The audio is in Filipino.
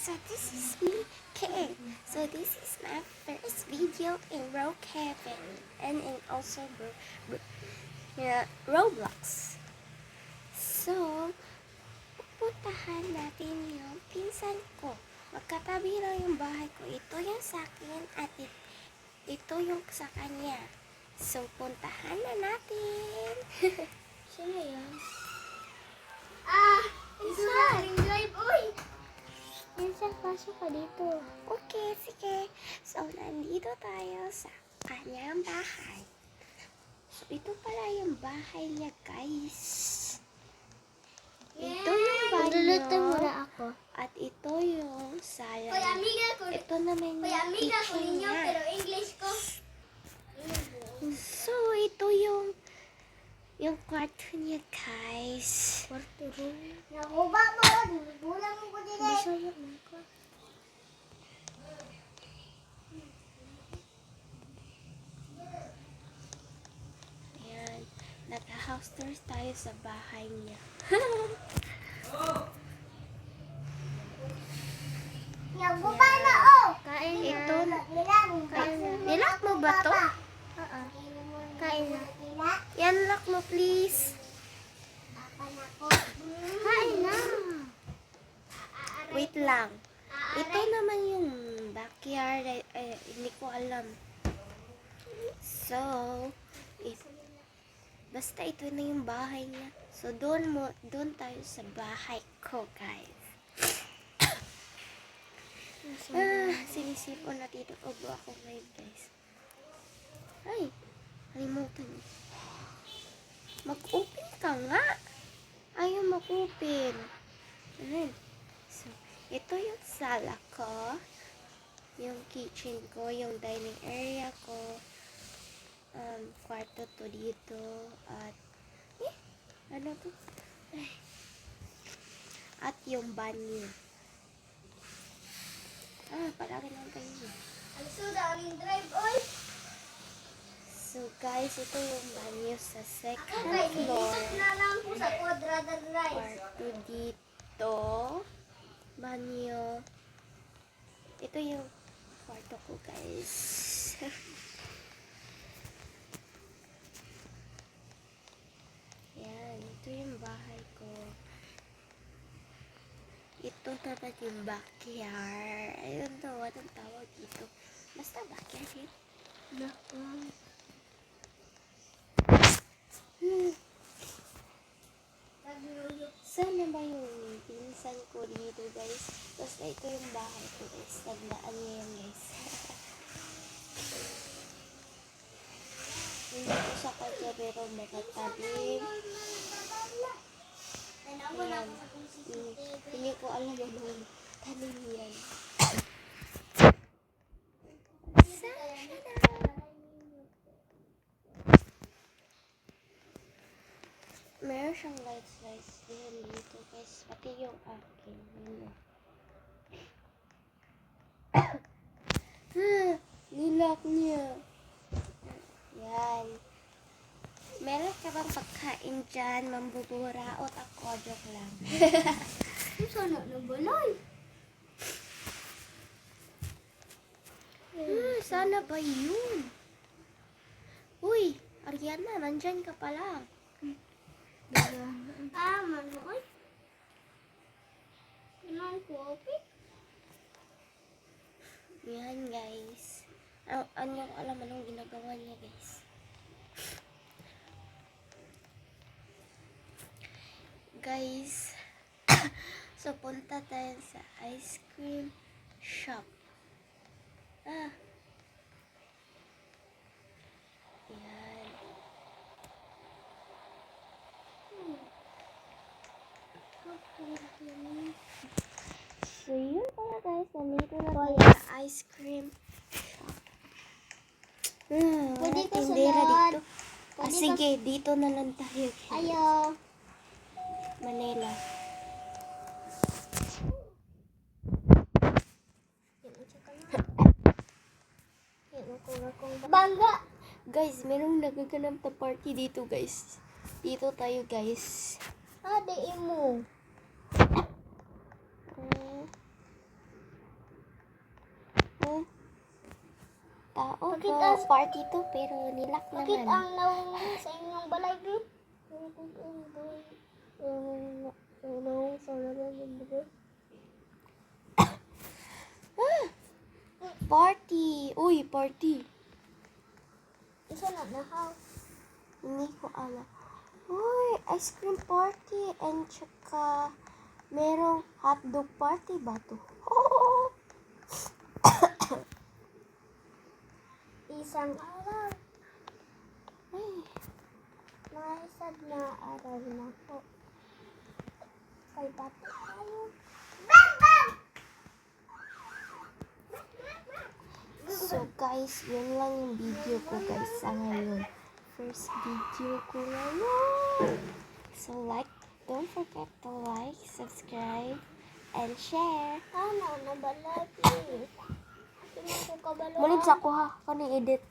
so this is me, Kay. So this is my first video in Brookhaven and also Roblox. So, pupuntahan natin yung pinsan ko. Magkatabi lang yung bahay ko. Ito yung sa akin at ito yung sa kanya. So, puntahan na natin. Sino yan? Pinsan! Drive, uy! Pinsan, pasok ka dito. Okay, sige. So, nandito tayo sa kanyang bahay. So, ito pala yung bahay niya, guys. Ito yung Pagluluto banyo. muna ako. At ito yung sala. Kuya, amiga ko. Ito naman Kuya, yung amiga ko kitchen ninyo, niya. pero English ko. So, ito yung kwarto niya, guys. Kwarto room. Nakuba mo, bulang mo ko din eh. Bisaya mo ko. Ayan. Naka-house tours tayo sa bahay niya. Nakuba na, oh! Kain na. Ito, Kain na. nilak mo ba to? Oo. Kain na. Yan, lock mo, please. Kain na. Wait lang. Ito naman yung backyard. Hindi ko alam. So, basta ito na yung bahay niya. So, doon tayo sa bahay ko, guys. Sinisipon na dito. Obo ako ngayon, guys. Ay, kalimutan niyo. Mag-open ka nga. Ayaw mag-open. Ayan. So, ito yung sala ko. Yung kitchen ko. Yung dining area ko. Kwarto to dito. At, ano to? Ay. At yung banyo. Palagi lang kayo. Ang daming drive, oy! So, guys, ito yung banyo sa second Ako kay floor. dito na lang po sa quadrada drive. Kwarto dito. Banyo. Ito yung kwarto ko, guys. Yan. Ito yung bahay ko. Ito naman yung backyard. Ayun to. Anong tawag dito? Basta backyard yun. Sana ba yung pinsan ko dito, guys? Basta ito yung bahay ko, guys. Tandaan niyo yan, guys. Hindi ko sa kanya, pero makatabi. Ayan. Hindi ko alam anong tanim yan. Meron siyang lights, guys. Ayan dito, guys. Pati yung akin. Nilak niya. Yan. Meron ka bang pagkain dyan? Mambuburaot ako. Joke lang. Sana na balay. Sana ba yun? Uy, Ariana, nandyan ka pala. Manoy. Ganun ko, okay? Yan, guys. Alam anong ginagawa niya, guys. Guys, so punta tayo sa ice cream shop. Yan. So yun pala, guys. Nandito na tayo sa ice cream shop. Pwede ka Tindera sunod. dito. Pwede ka- Sige, dito na lang tayo. Ayaw. Manila. Bangga. Guys, merong nagaganap na party dito, guys. Dito tayo, guys. Di mo. Opo, Bakit ang- party to pero nilak Bakit naman. ang naungo sa inyong balay, babe? Party! Uy, party! Isa na nahaw. Hindi ko alam. Uy, ice cream party and tsaka merong hotdog party ba to? Isang araw. Ay, Naisad na araw na po. Kay bata tayo. so guys, yun lang yung video ko guys sa ngayon. First video ko ngayon. So don't forget to like, subscribe, and share. Ano, nabalagi. Sino ko kabalo? Munib sa ko ha, kani edit.